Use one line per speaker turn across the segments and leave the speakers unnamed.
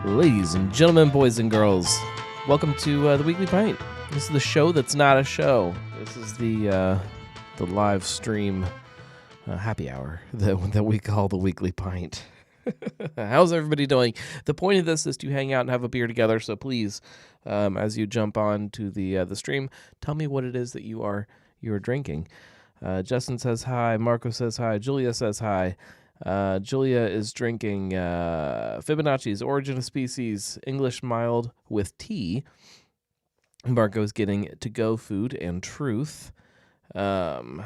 Ladies and gentlemen, boys and girls, welcome to the Weekly Pint. This is the show that's not a show. This is the live stream happy hour that we call the Weekly Pint. How's everybody doing? The point of this is to hang out and have a beer together. So please, as you jump on to the stream, tell me what it is that you are drinking. Justin says hi. Marco says hi. Julia says hi. Julia is drinking Fibonacci's Origin of Species English Mild with tea. Marco's getting to-go food and truth. I'm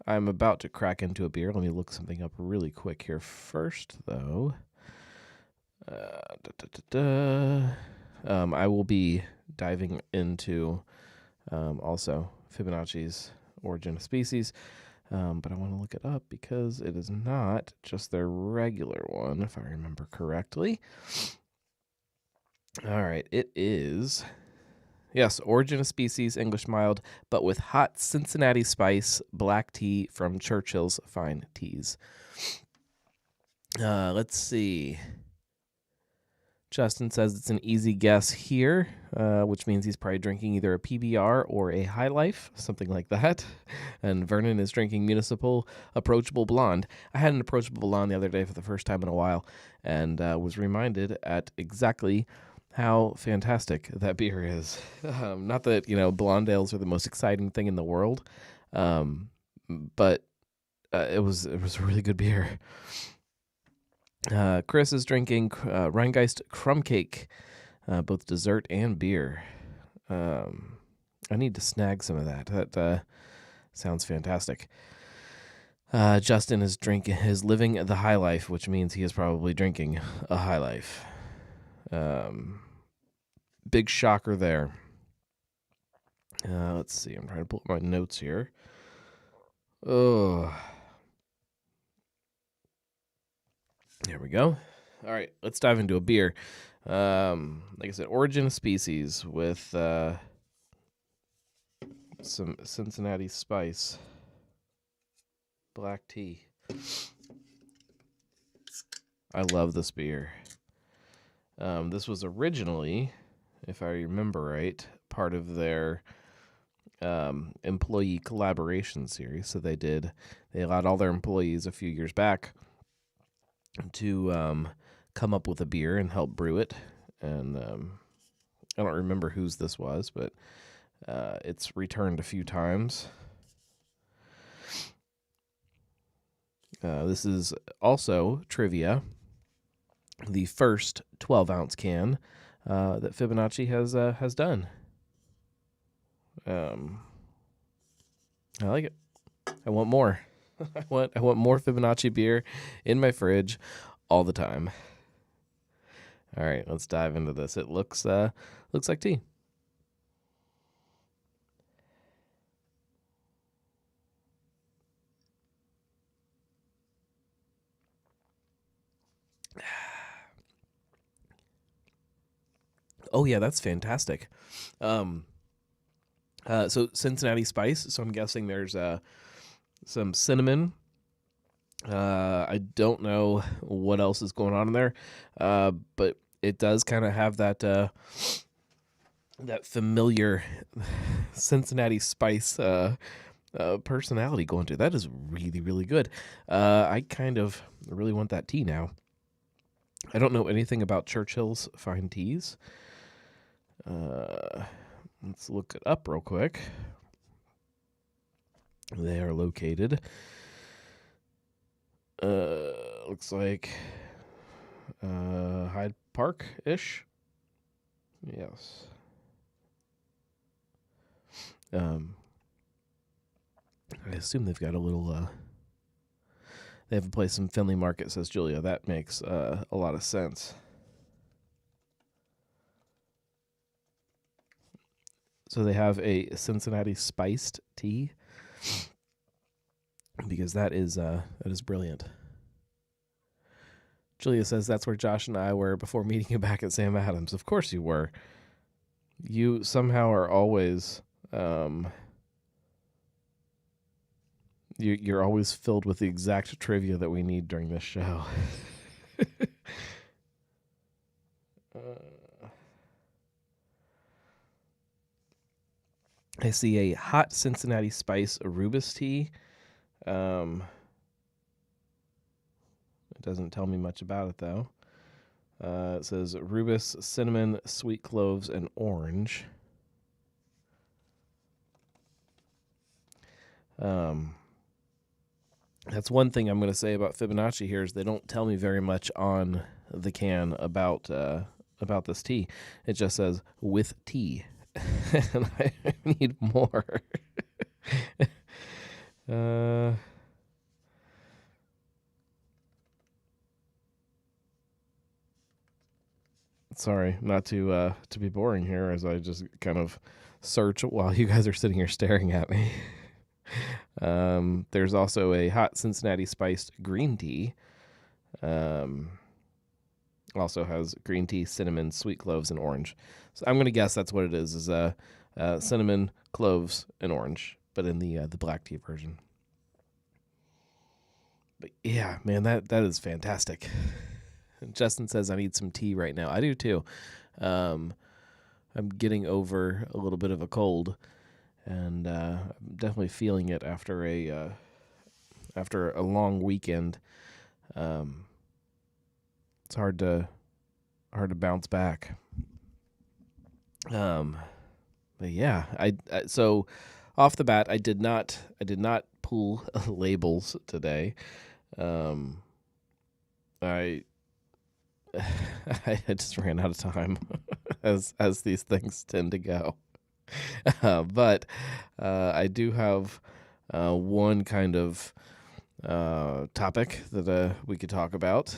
about to crack into a beer. Let me look something up really quick here first, though. I will be diving into also Fibonacci's Origin of Species. But I want to look it up because it is not just their regular one, if I remember correctly. All right, it is, yes, Origin of Species, English Mild, but with hot Cincinnati spice black tea from Churchill's Fine Teas. Let's see. Justin says it's an easy guess here, which means he's probably drinking either a PBR or a High Life, something like that. And Vernon is drinking Municipal Approachable Blonde. I had an Approachable Blonde the other day for the first time in a while, and was reminded at exactly how fantastic that beer is. Not that, blonde ales are the most exciting thing in the world, but it was a really good beer. Chris is drinking Rheingeist Crumb Cake, both dessert and beer. I need to snag some of that. That sounds fantastic. Justin is living the high life, which means he is probably drinking a High Life. Big shocker there. Let's see. I'm trying to pull up my notes here. Oh. There we go. All right, let's dive into a beer. Like I said, Origin of Species with some Cincinnati spice black tea. I love this beer. This was originally, if I remember right, part of their employee collaboration series. So they allowed all their employees a few years back to come up with a beer and help brew it. And I don't remember whose this was, but it's returned a few times. This is also trivia. The first 12-ounce can that Fibonacci has done. I like it. I want more. I want more Fibonacci beer in my fridge all the time. All right, let's dive into this. It looks like tea. Oh yeah, that's fantastic. So Cincinnati spice. So I'm guessing there's some cinnamon. I don't know what else is going on in there, but it does kind of have that familiar Cincinnati spice personality going to it. That is really, really good. I kind of really want that tea now. I don't know anything about Churchill's Fine Teas. Let's look it up real quick. They are located, looks like Hyde Park-ish. Yes. I assume they've got a little, they have a place in Findlay Market, says Julia. That makes a lot of sense. So they have a Cincinnati spiced tea, because that is brilliant. Julia says that's where Josh and I were before meeting you back at Sam Adams. Of course you were. You somehow are always you're always filled with the exact trivia that we need during this show. I see a hot Cincinnati Spice Arubis tea. It doesn't tell me much about it, though. It says rubus, cinnamon, sweet cloves, and orange. That's one thing I'm going to say about Fibonacci here is they don't tell me very much on the can about this tea. It just says with tea, and I need more. Sorry, not to be boring here, as I just kind of search while you guys are sitting here staring at me. There's also a hot Cincinnati spiced green tea. Also has green tea, cinnamon, sweet cloves, and orange. So I'm going to guess that's what it is cinnamon, cloves, and orange, but in the black tea version. But yeah, man, that is fantastic. Justin says I need some tea right now. I do too. I'm getting over a little bit of a cold, and I'm definitely feeling it after a long weekend. It's hard to bounce back. But yeah, so off the bat, I did not pull labels today. I just ran out of time, as these things tend to go. But I do have one kind of topic that we could talk about.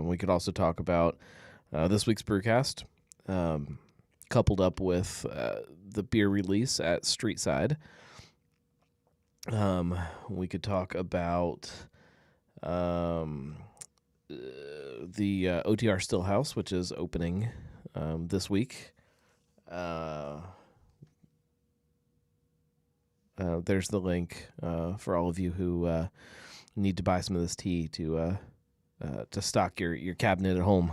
We could also talk about this week's brewcast, coupled up with the beer release at Streetside. We could talk about the OTR Stillhouse, which is opening this week. There's the link for all of you who need to buy some of this tea to stock your cabinet at home.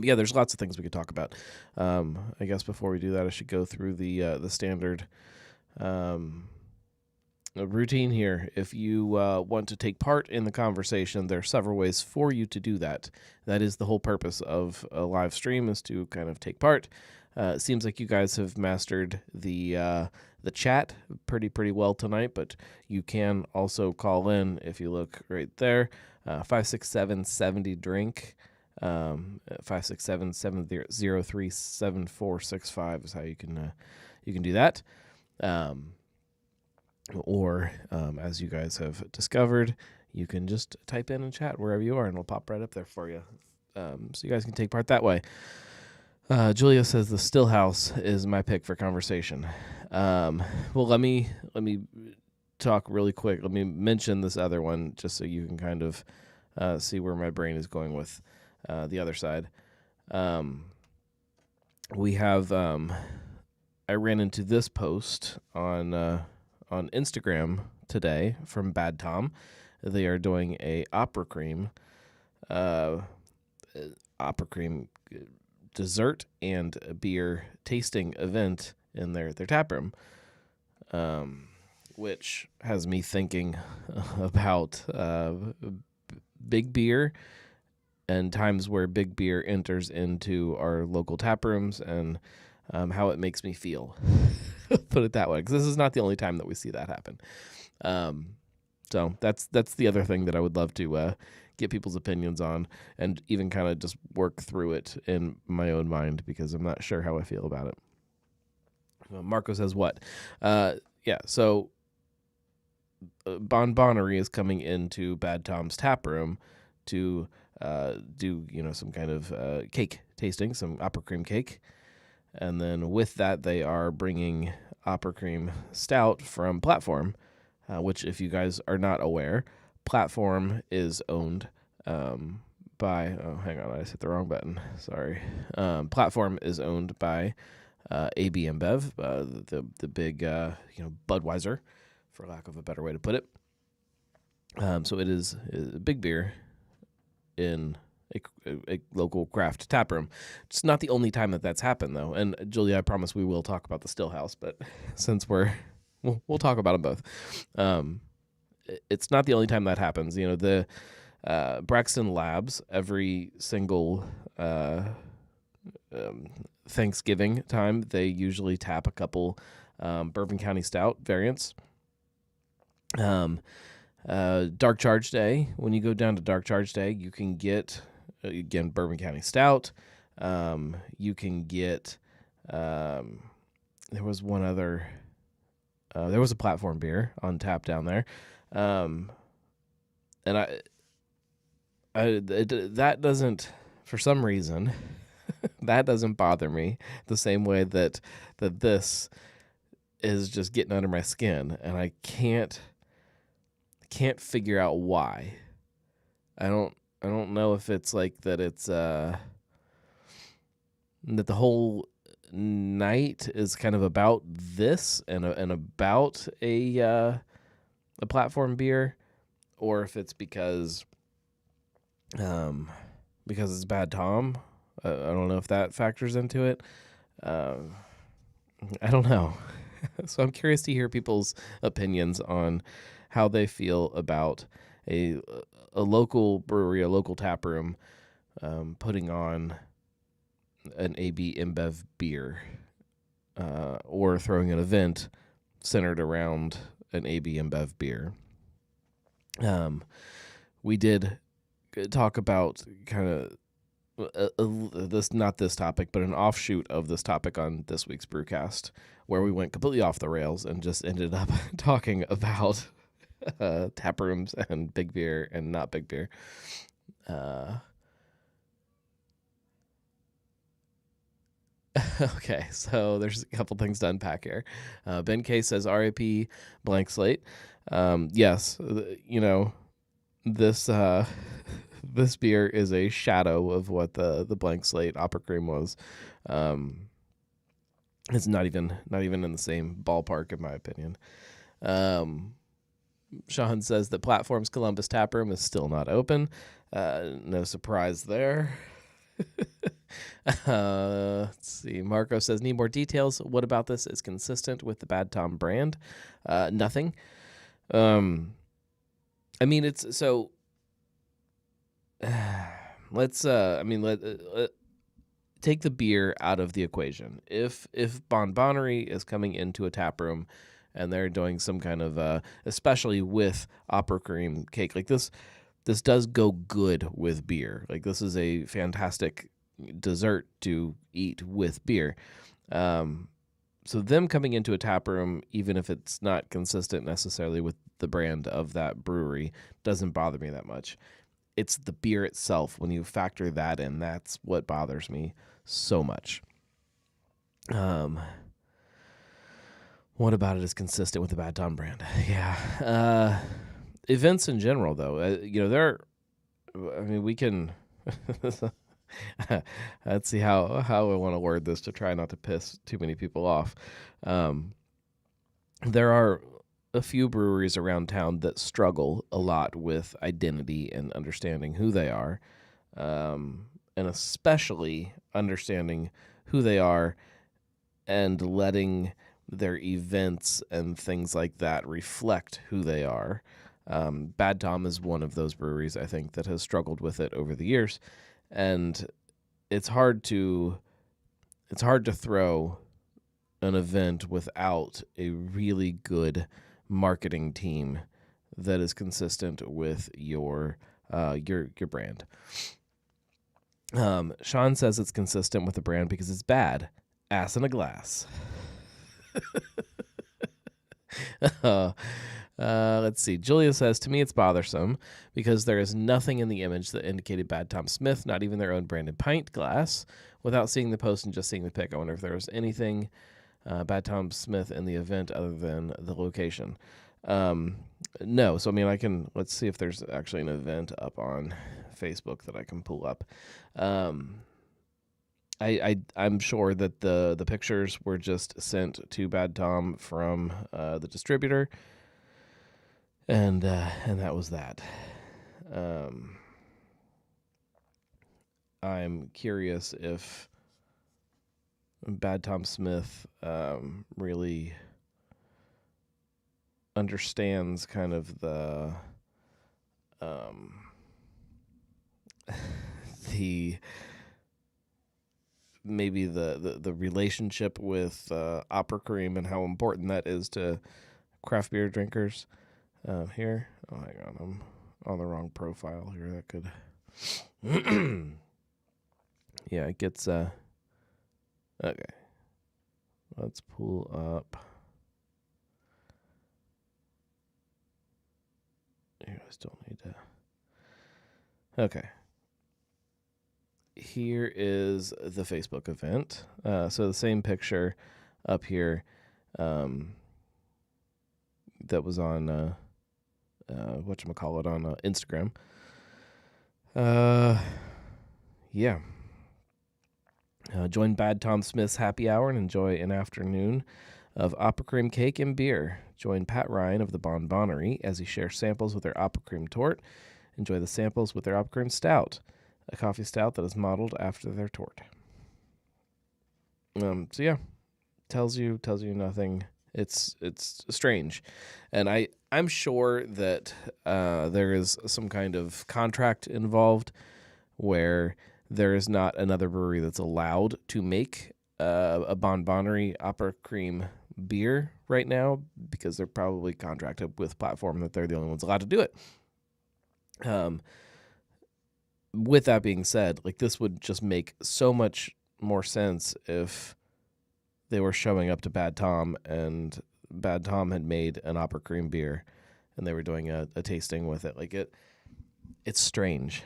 Yeah, there's lots of things we could talk about. I guess before we do that, I should go through the standard routine here. If you want to take part in the conversation, there are several ways for you to do that. That is the whole purpose of a live stream, is to kind of take part. It seems like you guys have mastered the chat pretty well tonight, but you can also call in if you look right there. 567-70-DRINK. 567-703-7465 is how you can do that. Or as you guys have discovered, you can just type in and chat wherever you are, and it'll pop right up there for you. So you guys can take part that way. Julia says the Stillhouse is my pick for conversation. Well, let me talk really quick. Let me mention this other one just so you can kind of see where my brain is going with the other side. We have I ran into this post on Instagram today from Bad Tom. They are doing a opera cream dessert and beer tasting event in their tap room, which has me thinking about big beer and times where big beer enters into our local tap rooms and how it makes me feel. Put it that way, because this is not the only time that we see that happen. So that's the other thing that I would love to get people's opinions on, and even kind of just work through it in my own mind, because I'm not sure how I feel about it. Marco says what? So Bon Bonnery is coming into Bad Tom's tap room to do some kind of cake tasting, some opera cream cake. And then with that, they are bringing opera cream stout from Platform, which, if you guys are not aware, Platform is owned by... Oh, hang on, I just hit the wrong button. Sorry. Platform is owned by AB InBev, the big Budweiser, for lack of a better way to put it. So it is a big beer in a local craft tap room. It's not the only time that's happened, though. And Julia, I promise we will talk about the still house, but since we'll talk about them both. It's not the only time that happens. The Braxton Labs, every single Thanksgiving time, they usually tap a couple Bourbon County Stout variants. Dark Charge Day, when you go down to Dark Charge Day, you can get, again, Bourbon County Stout. You can get, there was one other, there was a platform beer on tap down there. And that doesn't, for some reason, that doesn't bother me the same way that this is just getting under my skin, and I can't figure out why. I don't know if it's like that it's that the whole night is kind of about this and about a platform beer, or if it's because it's Bad Tom. I don't know if that factors into it. I don't know. So I'm curious to hear people's opinions on how they feel about a local brewery, a local tap room, putting on an AB InBev beer, or throwing an event centered around an AB InBev beer. We did talk about kind of not this topic, but an offshoot of this topic on this week's Brewcast, where we went completely off the rails and just ended up talking about tap rooms and big beer and not big beer. Okay, so there's a couple things to unpack here. Ben K says RIP blank slate. Yes, this this beer is a shadow of what the blank slate Opera Cream was. It's not even in the same ballpark, in my opinion. Sean says that Platform's Columbus Tap Room is still not open. No surprise there. Let's see. Marco says, need more details. What about this is consistent with the Bad Tom brand? Nothing. I mean, it's so. Let's. Take the beer out of the equation. If Bon Bonnery is coming into a tap room and they're doing some kind of, especially with Opera Cream cake, like this does go good with beer. Like, this is a fantastic dessert to eat with beer. So them coming into a tap room, even if it's not consistent necessarily with the brand of that brewery, doesn't bother me that much. It's the beer itself. When you factor that in, that's what bothers me so much. What about it is consistent with the Bad Tom brand? Yeah. Events in general, though, we can. Let's see how I want to word this to try not to piss too many people off. There are a few breweries around town that struggle a lot with identity and understanding who they are, and especially understanding who they are and letting their events and things like that reflect who they are. Bad Tom is one of those breweries, I think, that has struggled with it over the years, and it's hard to throw an event without a really good marketing team that is consistent with your brand. Sean says it's consistent with the brand because it's bad. Ass in a glass. Let's see. Julia says, to me it's bothersome because there is nothing in the image that indicated Bad Tom Smith, not even their own branded pint glass. Without seeing the post and just seeing the pic, I wonder if there was anything Bad Tom Smith in the event other than the location. No. So, I mean, let's see if there's actually an event up on Facebook that I can pull up. I'm sure that the pictures were just sent to Bad Tom from the distributor, and that was that. I'm curious if Bad Tom Smith really understands kind of the the maybe the relationship with opera cream and how important that is to craft beer drinkers. Here, oh, hang on, I'm on the wrong profile here. That could, yeah, it gets okay. Let's pull up. Here, I still need to. Okay. Here is the Facebook event. So the same picture up here that was on whatchamacallit on Instagram. Yeah. Join Bad Tom Smith's happy hour and enjoy an afternoon of opera cream cake and beer. Join Pat Ryan of the Bon Bonnery as he shares samples with their opera cream tort. Enjoy the samples with their opera cream stout, a coffee stout that is modeled after their tort. So yeah, tells you nothing. It's strange, and I'm sure that there is some kind of contract involved where there is not another brewery that's allowed to make a Bon Bonnery opera cream beer right now, because they're probably contracted with Platform that they're the only ones allowed to do it. With that being said, like, this would just make so much more sense if they were showing up to Bad Tom and Bad Tom had made an opera cream beer and they were doing a tasting with it. Like, it's strange.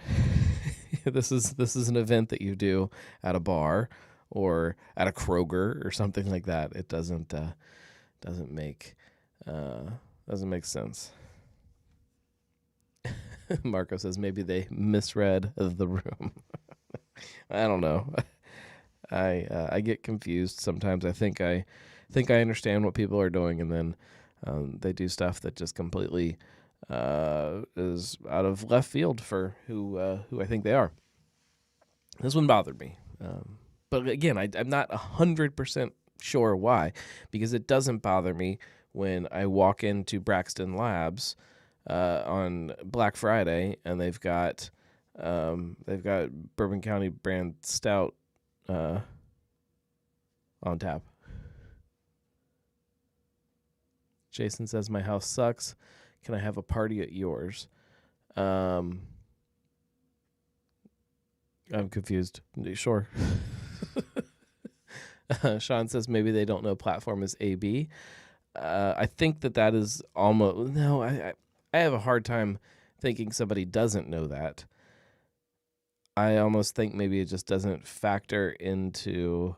This is an event that you do at a bar or at a Kroger or something like that. It doesn't make sense. Marco says maybe they misread the room. I don't know. I get confused sometimes. I think I understand what people are doing, and then they do stuff that just completely is out of left field for who I think they are. This one bothered me, but again, I'm not 100% sure why, because it doesn't bother me when I walk into Braxton Labs on Black Friday and they've got Bourbon County brand stout on tap. Jason says my house sucks. Can I have a party at yours? I'm confused. Sure. Sean says maybe they don't know Platform is AB. I think that is almost no. I have a hard time thinking somebody doesn't know that. I almost think maybe it just doesn't factor into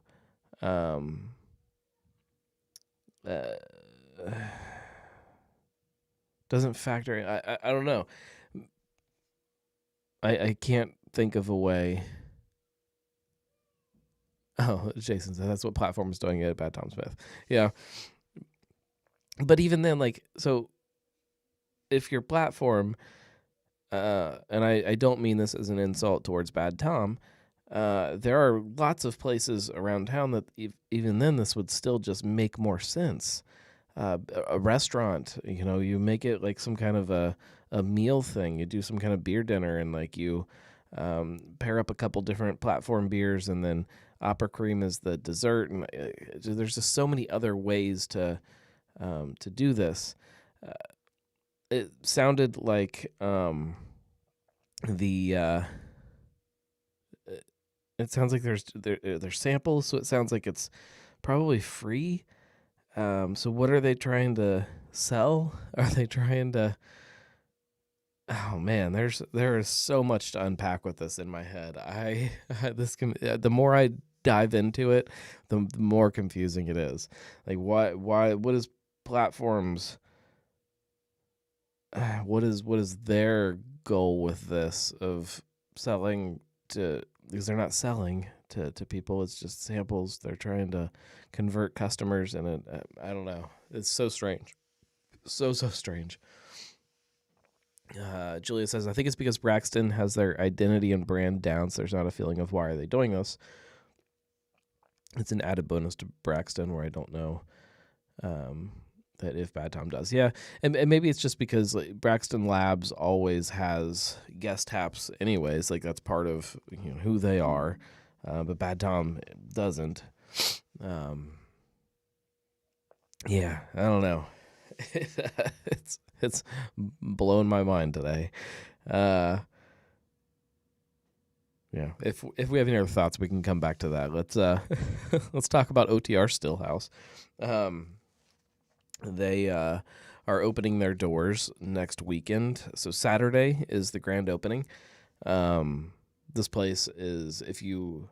doesn't factor in. I don't know. I can't think of a way. Oh, Jason said that's what Platform is doing at Bad Tom Smith. Yeah. But even then, like, so if your Platform, and I don't mean this as an insult towards Bad Tom, there are lots of places around town that even then this would still just make more sense. A restaurant, you make it like some kind of a meal thing. You do some kind of beer dinner and like you pair up a couple different Platform beers and then opera cream is the dessert. And there's just so many other ways to do this. It sounded like it sounds like there's samples, so it sounds like it's probably free. So what are they trying to sell? Are they trying to? Oh man, there is so much to unpack with this in my head. The more I dive into it, the more confusing it is. Like what is Platform's? What is their goal with this of selling to? Because they're not selling to people. It's just samples. They're trying to convert customers, and I don't know. It's so strange. So strange. Julia says, I think it's because Braxton has their identity and brand down, so there's not a feeling of why are they doing this. It's an added bonus to Braxton where I don't know that if Bad Tom does. Yeah, and maybe it's just because Braxton Labs always has guest taps anyways. Like that's part of who they are, but Bad Tom doesn't. Yeah, I don't know. It's blown my mind today. Yeah, if we have any other thoughts, we can come back to that. Let's talk about OTR Stillhouse. They are opening their doors next weekend. So Saturday is the grand opening. This place is, if you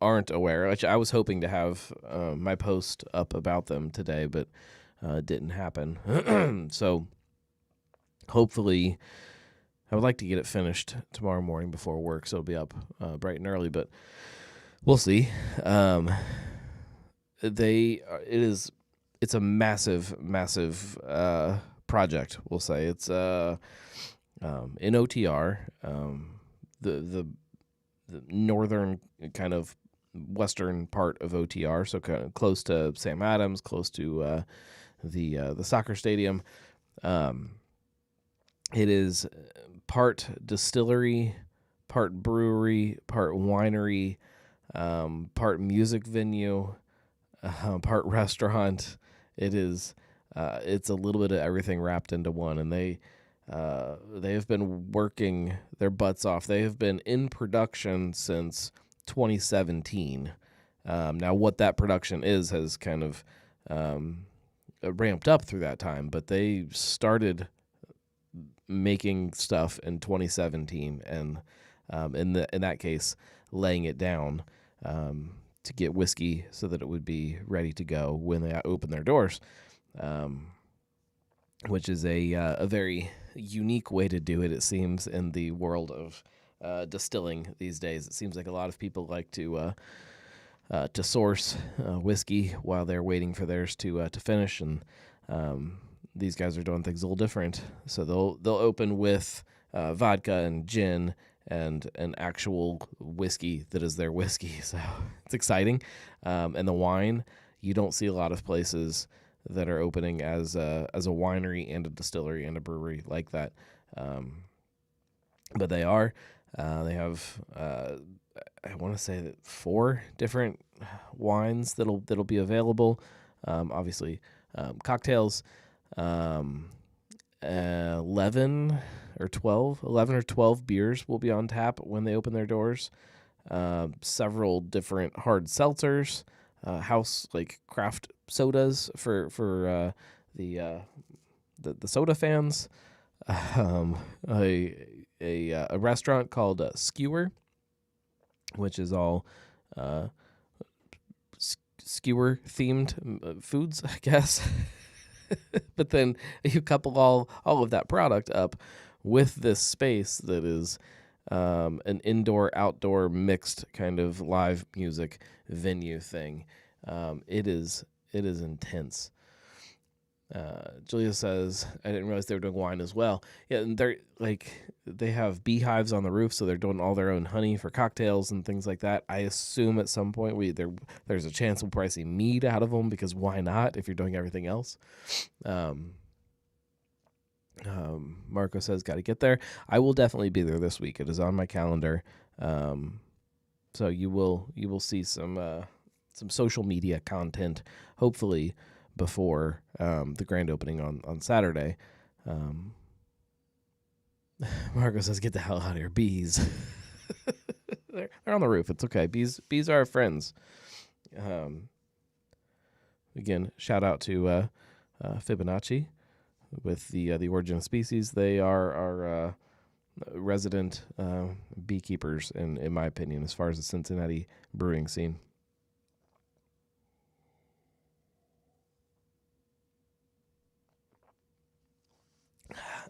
aren't aware, which I was hoping to have my post up about them today, but it didn't happen. So hopefully, I would like to get it finished tomorrow morning before work, so it'll be up bright and early, but we'll see. It's a massive project, we'll say. It's in OTR, the northern kind of western part of OTR, so kind of close to Sam Adams, close to the soccer stadium. It is part distillery, part brewery, part winery, part music venue, part restaurant. It's a little bit of everything wrapped into one, and they have been working their butts off. They have been in production since 2017. Now, what that production has kind of ramped up through that time, but they started making stuff in 2017, and in that case, laying it down to get whiskey so that it would be ready to go when they open their doors, which is a very unique way to do it. It seems in the world of distilling these days, it seems like a lot of people like to source whiskey while they're waiting for theirs to finish, and these guys are doing things a little different. So they'll open with vodka and gin and an actual whiskey that is their whiskey. So it's exciting. And the wine, you don't see a lot of places that are opening as a winery and a distillery and a brewery like that. But they are. They have I want to say that 4 different wines that'll be available. Obviously, cocktails. 11 or 12 beers will be on tap when they open their doors. Several different hard seltzers, house like craft sodas for the soda fans. A restaurant called Skewer, which is all skewer themed foods, I guess. But then you couple all of that product up with this space that is an indoor-outdoor mixed kind of live music venue thing. It is intense. Julia says, I didn't realize they were doing wine as well. Yeah, and they have beehives on the roof, so they're doing all their own honey for cocktails and things like that. I assume at some point there's a chance we'll probably see mead out of them, because why not if you're doing everything else? Marco says, got to get there. I will definitely be there this week. It is on my calendar. So you will see some social media content, hopefully, before the grand opening on Saturday. Marco says, get the hell out of here, bees. they're on the roof. It's okay. Bees are our friends. Again, shout out to Fibonacci with the origin of species. They are our resident beekeepers, in my opinion, as far as the Cincinnati brewing scene.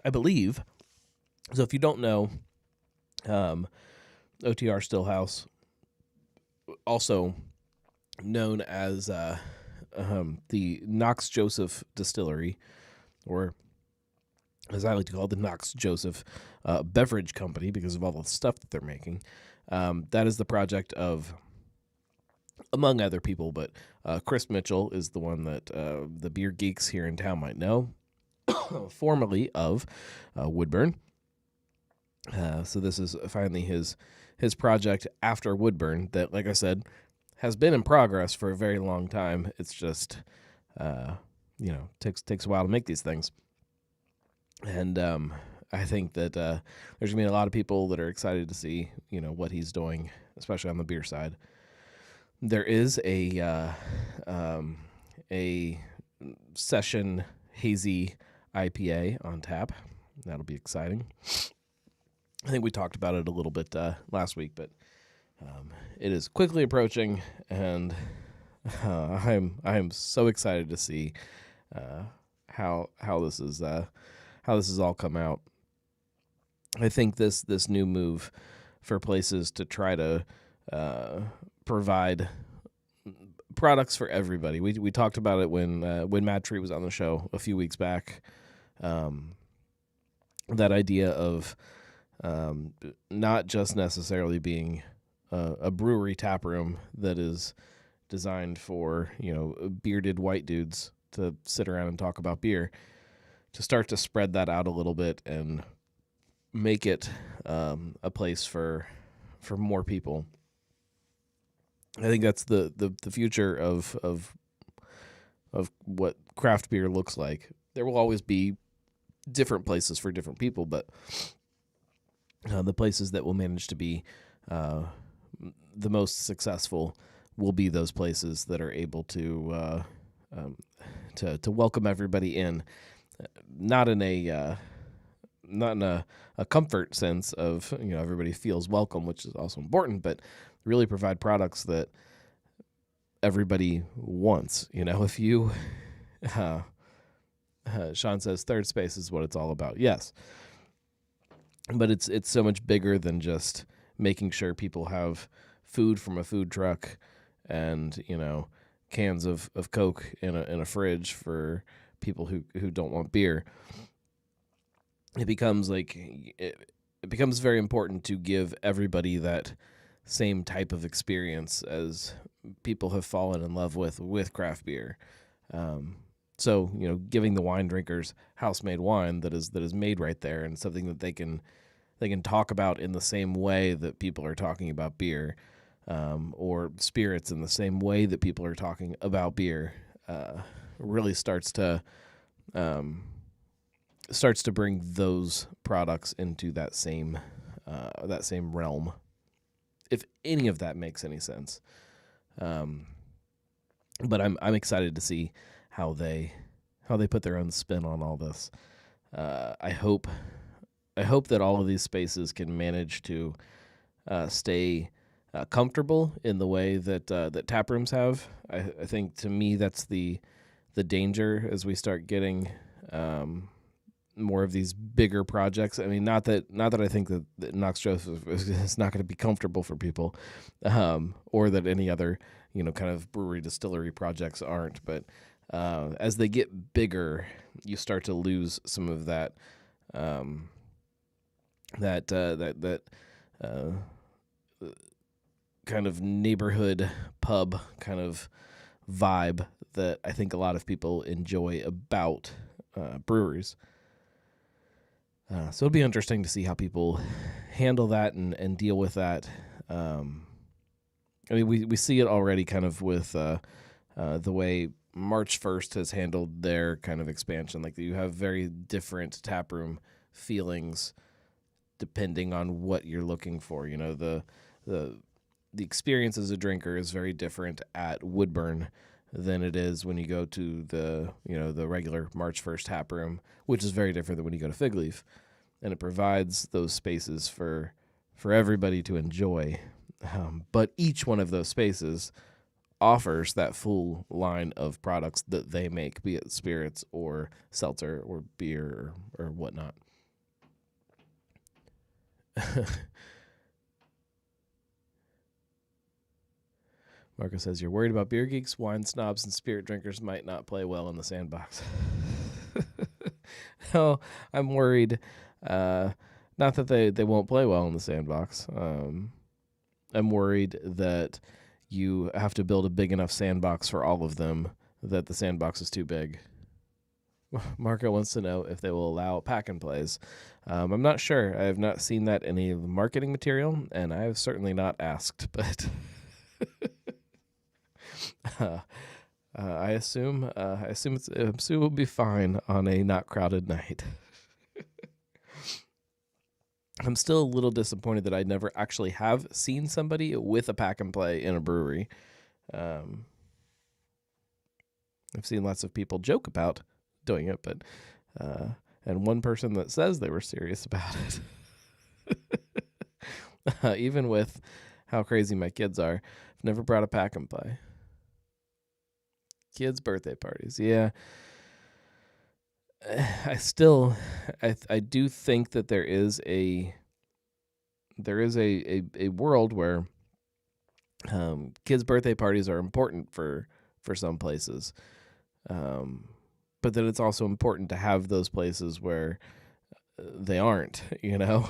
I believe. So if you don't know, OTR Stillhouse, also known as the Knox Joseph Distillery, or as I like to call it, the Knox Joseph Beverage Company, because of all the stuff that they're making. That is the project of, among other people, but Chris Mitchell is the one that the beer geeks here in town might know, formerly of Woodburn. So this is finally his project after Woodburn that, like I said, has been in progress for a very long time. It's just, takes a while to make these things. And I think that there's going to be a lot of people that are excited to see, what he's doing, especially on the beer side. There is a session hazy IPA on tap. That'll be exciting. I think we talked about it a little bit last week, but it is quickly approaching, and I am so excited to see how this is all come out. I think this new move for places to try to provide products for everybody. We talked about it when Mad Tree was on the show a few weeks back. That idea of not just necessarily being a brewery tap room that is designed for bearded white dudes to sit around and talk about beer, to start to spread that out a little bit and make it a place for more people. I think that's the future of what craft beer looks like. There will always be different places for different people, but the places that will manage to be the most successful will be those places that are able to welcome everybody in, not in a comfort sense of everybody feels welcome, which is also important, but really provide products that everybody wants. If you Sean says third space is what it's all about. Yes. But it's so much bigger than just making sure people have food from a food truck and, cans of Coke in a fridge for people who don't want beer. It becomes very important to give everybody that same type of experience as people have fallen in love with craft beer. So, giving the wine drinkers house-made wine that is made right there, and something that they can talk about in the same way that people are talking about beer, or spirits in the same way that people are talking about beer, really starts to bring those products into that same realm, if any of that makes any sense. But I'm excited to see how they put their own spin on all this. I hope that all of these spaces can manage to stay comfortable in the way that tap rooms have. I think, to me, that's the danger as we start getting more of these bigger projects. I mean, not that I think that Knox Joseph is not going to be comfortable for people, or that any other kind of brewery distillery projects aren't. But as they get bigger, you start to lose some of that kind of neighborhood pub kind of vibe that I think a lot of people enjoy about breweries. So it'll be interesting to see how people handle that and deal with that. I mean, we see it already kind of with the way March 1st has handled their kind of expansion. Like, you have very different taproom feelings depending on what you're looking for. The experience as a drinker is very different at Woodburn than it is when you go to the regular March 1st tap room, which is very different than when you go to Fig Leaf. And it provides those spaces for everybody to enjoy. But each one of those spaces offers that full line of products that they make, be it spirits or seltzer or beer or whatnot. Marcus says, you're worried about beer geeks, wine snobs, and spirit drinkers might not play well in the sandbox. Well, I'm worried. Not that they won't play well in the sandbox. I'm worried that you have to build a big enough sandbox for all of them that the sandbox is too big. Marco wants to know if they will allow pack and plays. I'm not sure. I have not seen that in any of the marketing material, and I have certainly not asked. But I assume it will be fine on a not crowded night. I'm still a little disappointed that I never actually have seen somebody with a pack and play in a brewery. I've seen lots of people joke about doing it, but and one person that says they were serious about it. Even with how crazy my kids are, I've never brought a pack and play. Kids' birthday parties, yeah. I do think that there is a world where kids' birthday parties are important for some places, but that it's also important to have those places where they aren't. I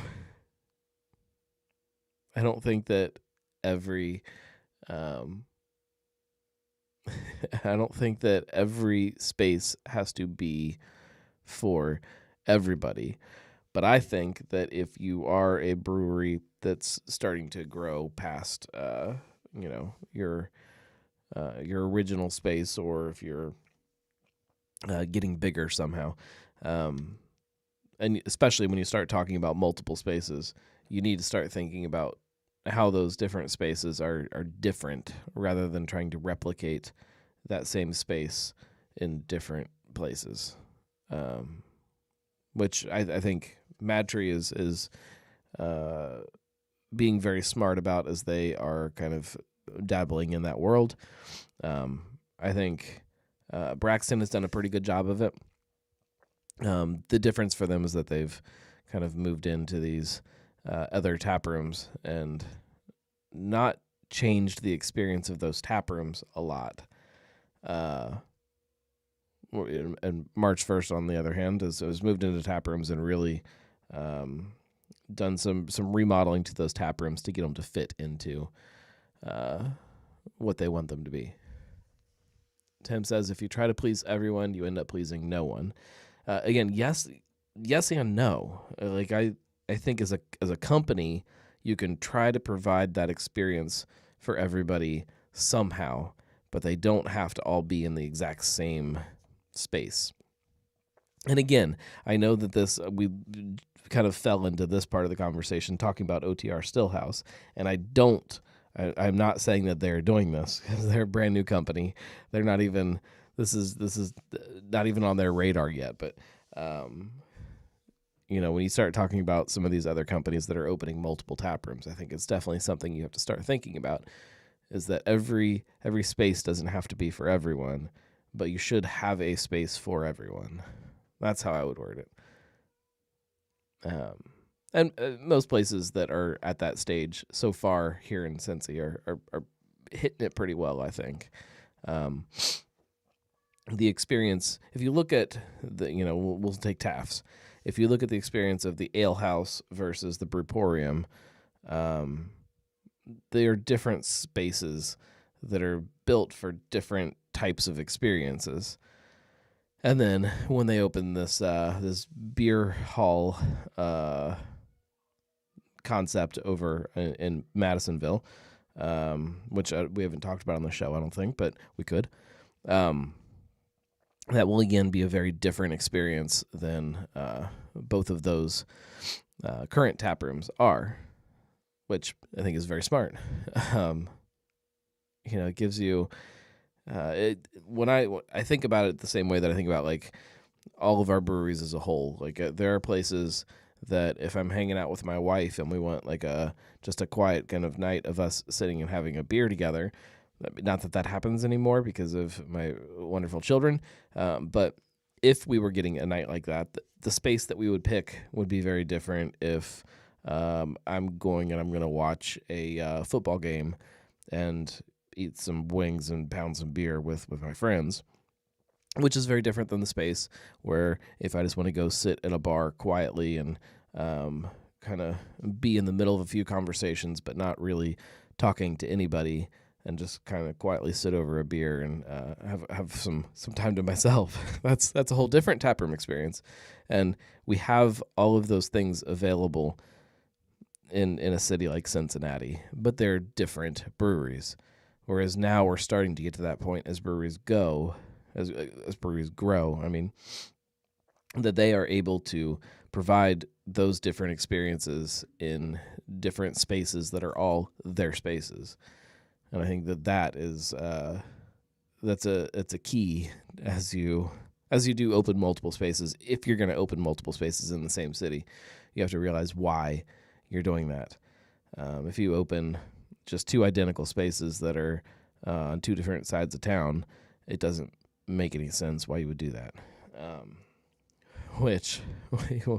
don't think that every I don't think that every space has to be for everybody. But I think that if you are a brewery that's starting to grow past, your original space, or if you're getting bigger somehow, and especially when you start talking about multiple spaces, you need to start thinking about how those different spaces are different, rather than trying to replicate that same space in different places. Which I think MadTree is being very smart about, as they are kind of dabbling in that world. I think Braxton has done a pretty good job of it. The difference for them is that they've kind of moved into these other tap rooms and not changed the experience of those tap rooms a lot. And March 1st, on the other hand, has moved into tap rooms and really done some remodeling to those tap rooms to get them to fit into what they want them to be. Tim says, if you try to please everyone, you end up pleasing no one. Again, yes and no. Like I think as a company, you can try to provide that experience for everybody somehow, but they don't have to all be in the exact same space. And again, I know that we kind of fell into this part of the conversation talking about OTR Stillhouse, and I'm not saying that they're doing this, because they're a brand new company. They're not even, this is not even on their radar yet. But when you start talking about some of these other companies that are opening multiple tap rooms, I think it's definitely something you have to start thinking about, is that every space doesn't have to be for everyone, but you should have a space for everyone. That's how I would word it. And most places that are at that stage so far here in Cincy are hitting it pretty well, I think. The experience, if you look at we'll take Taft's. If you look at the experience of the Ale House versus the Brewporium, they are different spaces that are built for different types of experiences. And then when they open this beer hall concept over in Madisonville, which we haven't talked about on the show, I don't think, but we could. That will again be a very different experience than both of those current tap rooms are, which I think is very smart. It gives you. When I think about it the same way that I think about like all of our breweries as a whole, like there are places that if I'm hanging out with my wife and we want like just a quiet kind of night of us sitting and having a beer together, not that happens anymore because of my wonderful children, but if we were getting a night like that, the space that we would pick would be very different. If I'm going to watch a football game and eat some wings and pound some beer with my friends, which is very different than the space where if I just want to go sit at a bar quietly and kind of be in the middle of a few conversations, but not really talking to anybody, and just kind of quietly sit over a beer and have some time to myself. That's a whole different taproom experience, and we have all of those things available in a city like Cincinnati, but they're different breweries. Whereas now we're starting to get to that point as breweries go, as breweries grow. I mean, that they are able to provide those different experiences in different spaces that are all their spaces. And I think that is it's a key as you do open multiple spaces. If you're going to open multiple spaces in the same city, you have to realize why you're doing that. If you open just two identical spaces that are on two different sides of town, it doesn't make any sense why you would do that. Which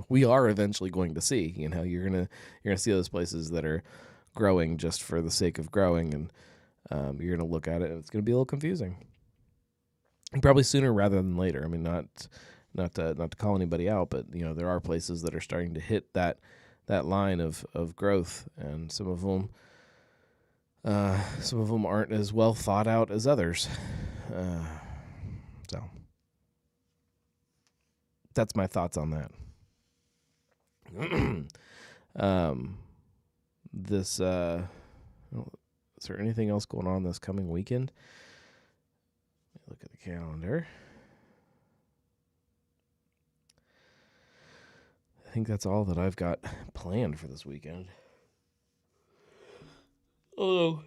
we are eventually going to see. You know, you're gonna see those places that are growing just for the sake of growing, and you're gonna look at it and it's gonna be a little confusing. Probably sooner rather than later. I mean, not to call anybody out, but you know, there are places that are starting to hit that line of growth, and some of them aren't as well thought out as others. So that's my thoughts on that. Is there anything else going on this coming weekend? Look at the calendar. I think that's all that I've got planned for this weekend. Although,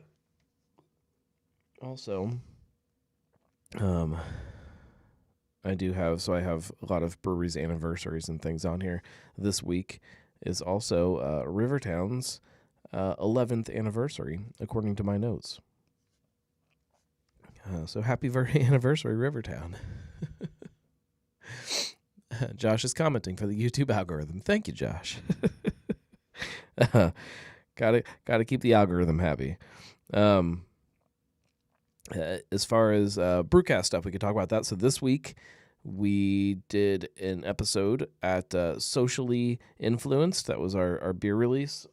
also, I have a lot of breweries' anniversaries and things on here. This week is also Rivertown's 11th anniversary, according to my notes. So happy anniversary, Rivertown. Josh is commenting for the YouTube algorithm. Thank you, Josh. Gotta keep the algorithm happy. As far as brewcast stuff, we could talk about that. So this week we did an episode at Socially Influenced. That was our beer release.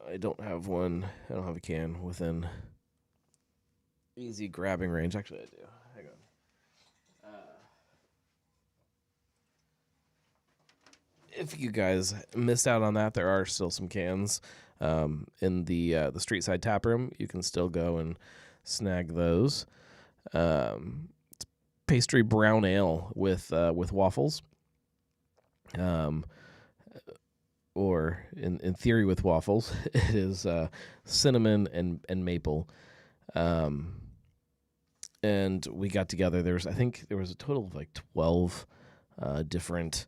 I don't have a can within easy grabbing range. Actually, I do. Hang on. If you guys missed out on that, there are still some cans in the street side tap room. You can still go and snag those. It's pastry brown ale with waffles, or in theory with waffles. It is cinnamon and maple. And we got together. I think there was a total of like 12 different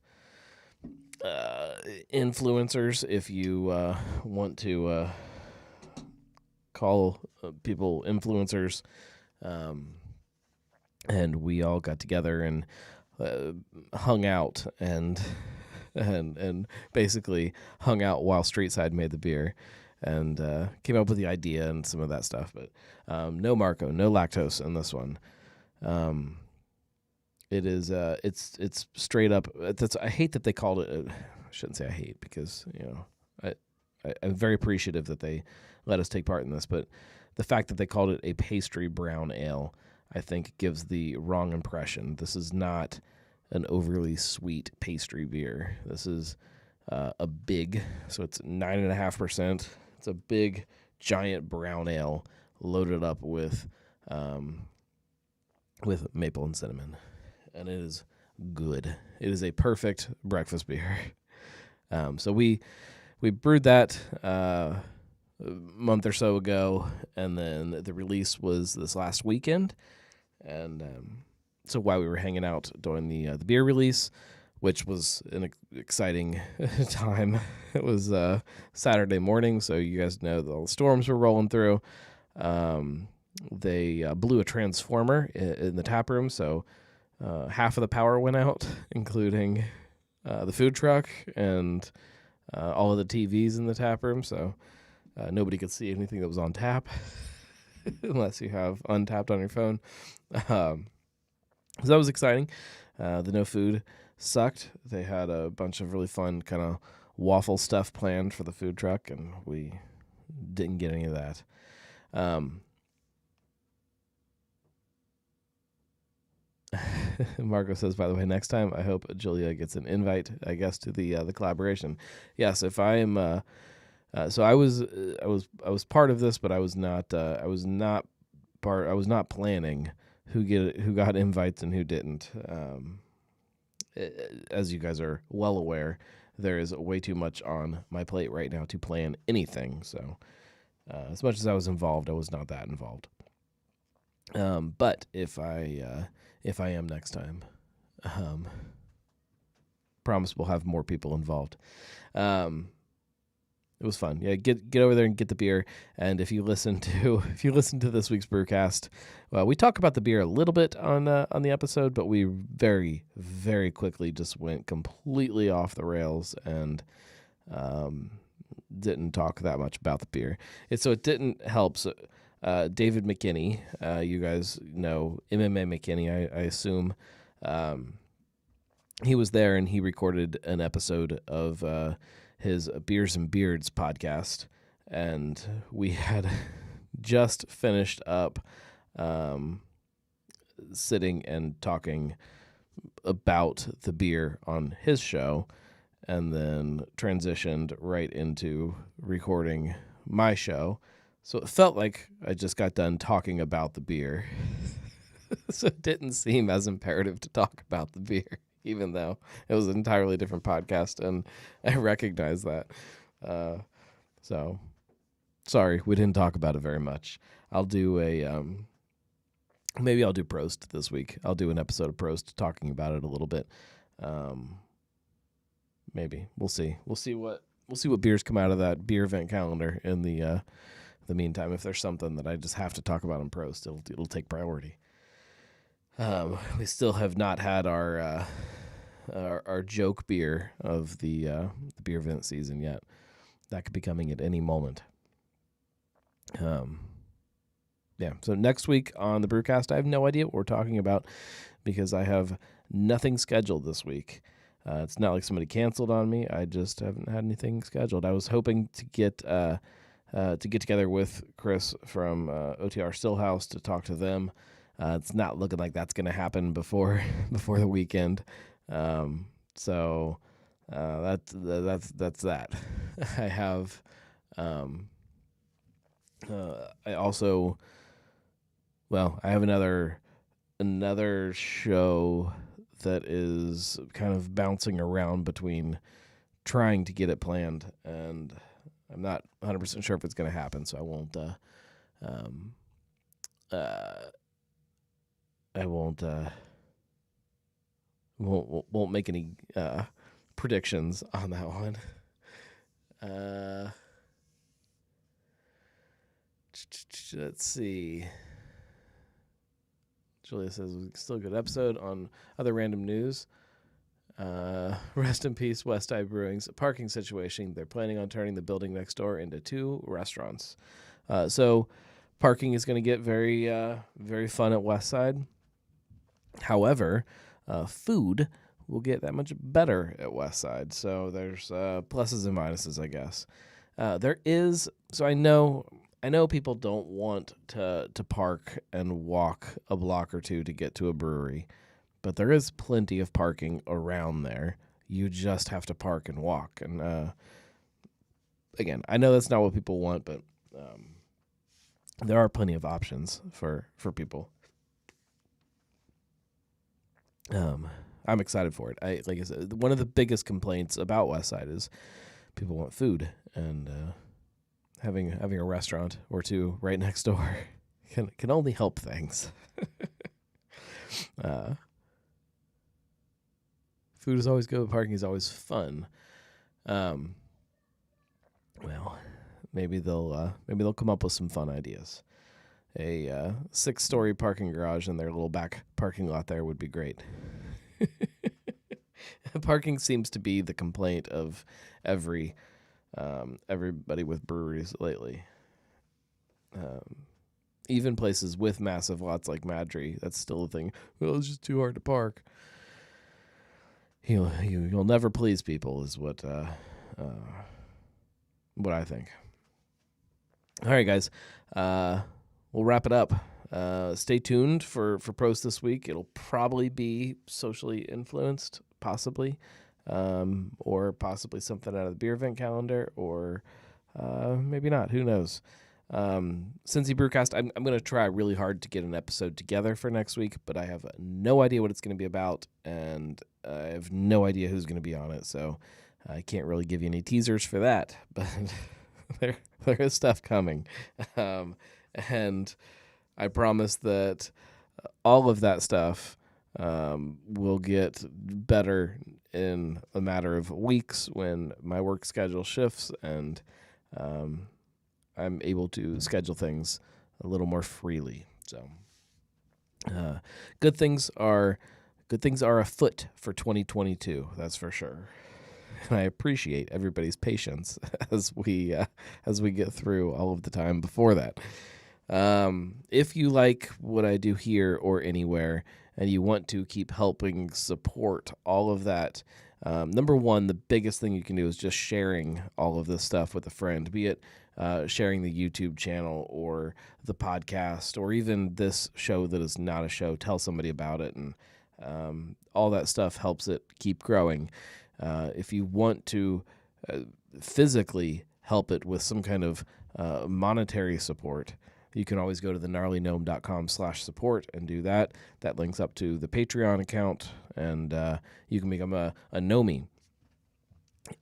influencers, if you want to call people influencers, and we all got together and hung out and basically hung out while Streetside made the beer, and came up with the idea and some of that stuff. But no Marco, no lactose in this one. It is it's straight up. I hate that they called it. I shouldn't say I hate, because I'm very appreciative that they let us take part in this. But the fact that they called it a pastry brown ale, I think, gives the wrong impression. This is not an overly sweet pastry beer. This is a big, so it's 9.5%. It's a big, giant brown ale loaded up with maple and cinnamon. And it is good. It is a perfect breakfast beer. So we brewed that a month or so ago, and then the release was this last weekend. And so while we were hanging out doing the beer release, which was an exciting time, it was Saturday morning, so you guys know that all the storms were rolling through. They blew a transformer in the tap room, so half of the power went out, including the food truck and all of the TVs in the tap room. So nobody could see anything that was on tap unless you have Untapped on your phone. So that was exciting. The no food sucked. They had a bunch of really fun kind of waffle stuff planned for the food truck, and we didn't get any of that. Marco says, by the way, next time I hope Julia gets an invite, I guess, to the collaboration. Yes, if I am. So I was part of this, but I was not planning who got invites and who didn't. As you guys are well aware, there is way too much on my plate right now to plan anything. So as much as I was involved, I was not that involved. But if I am next time, promise we'll have more people involved. It was fun. Yeah, get over there and get the beer. And if you listen to this week's Brewcast, well, we talk about the beer a little bit on the episode, but we very, very quickly just went completely off the rails and didn't talk that much about the beer. So it didn't help. So, David McKinney, you guys know MMA McKinney, I assume. He was there and he recorded an episode of his Beers and Beards podcast, and we had just finished up sitting and talking about the beer on his show, and then transitioned right into recording my show. So it felt like I just got done talking about the beer. So it didn't seem as imperative to talk about the beer, even though it was an entirely different podcast, and I recognize that. So sorry, we didn't talk about it very much. I'll do maybe I'll do Prost this week. I'll do an episode of Prost talking about it a little bit. Maybe we'll see. We'll see what beers come out of that beer event calendar in the meantime. If there's something that I just have to talk about on Prost, it'll take priority. We still have not had our joke beer of the beer event season yet. That could be coming at any moment. Yeah. So next week on the Brewcast, I have no idea what we're talking about because I have nothing scheduled this week. It's not like somebody canceled on me. I just haven't had anything scheduled. I was hoping to get together with Chris from OTR Stillhouse to talk to them. It's not looking like that's going to happen before the weekend. So that's that. I have I also I have another show that is kind of bouncing around between trying to get it planned, and I'm not 100% sure if it's going to happen, so I won't make any predictions on that one. Let's see. Julia says, still a good episode. On other random news, rest in peace, West Eye Brewing's parking situation. They're planning on turning the building next door into 2 restaurants. So parking is going to get very, very fun at West Side. However, food will get that much better at West Side. So there's pluses and minuses, I guess. So I know people don't want to park and walk a block or two to get to a brewery, but there is plenty of parking around there. You just have to park and walk. And again, I know that's not what people want, but there are plenty of options for people. I'm excited for it. Like I said, one of the biggest complaints about Westside is people want food, and having a restaurant or two right next door can only help things. Food is always good. Parking is always fun. Well, maybe they'll come up with some fun ideas. A 6-story parking garage in their little back parking lot there would be great. Parking seems to be the complaint of everybody with breweries lately. Even places with massive lots like Madry, that's still a thing. Well, it's just too hard to park. You'll never please people is what I think. All right, guys, we'll wrap it up. Stay tuned for Pros this week. It'll probably be socially influenced, possibly, or possibly something out of the beer event calendar, or maybe not. Who knows? Cincy Brewcast, I'm going to try really hard to get an episode together for next week, but I have no idea what it's going to be about, and I have no idea who's going to be on it, so I can't really give you any teasers for that, but there is stuff coming. And I promise that all of that stuff will get better in a matter of weeks when my work schedule shifts and I'm able to schedule things a little more freely. So good things are afoot for 2022. That's for sure. And I appreciate everybody's patience as we get through all of the time before that. If you like what I do here or anywhere, and you want to keep helping support all of that, number one, the biggest thing you can do is just sharing all of this stuff with a friend, be it sharing the YouTube channel or the podcast or even this show that is not a show. Tell somebody about it, and all that stuff helps it keep growing. If you want to physically help it with some kind of monetary support, you can always go to thegnarlygnome.com/support and do that. That links up to the Patreon account, and you can become a Gnomie.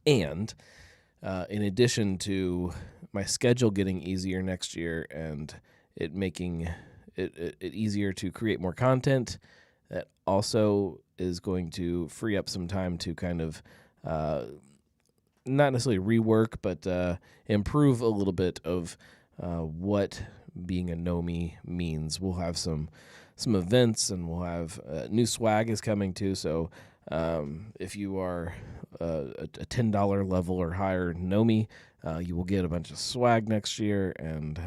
And in addition to my schedule getting easier next year and it making it easier to create more content, that also is going to free up some time to kind of not necessarily rework, but improve a little bit of what being a Gnomie means. We'll have some events, and we'll have new swag is coming too. So if you are a $10 level or higher Gnomie, you will get a bunch of swag next year and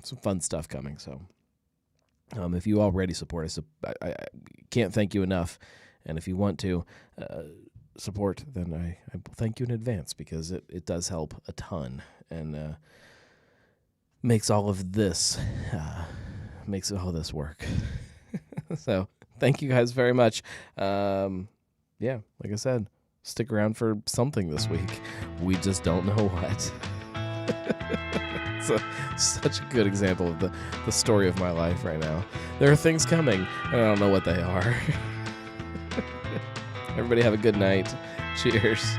some fun stuff coming. So if you already support us, I can't thank you enough. And if you want to support, then I thank you in advance, because it does help a ton and makes all this work. So thank you guys very much. Yeah, like I said, stick around for something this week. We just don't know what. It's such a good example of the story of my life right now. There are things coming, and I don't know what they are. Everybody have a good night. Cheers.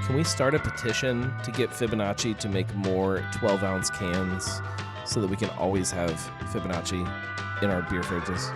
Can we start a petition to get Fibonacci to make more 12-ounce cans so that we can always have Fibonacci in our beer fridges?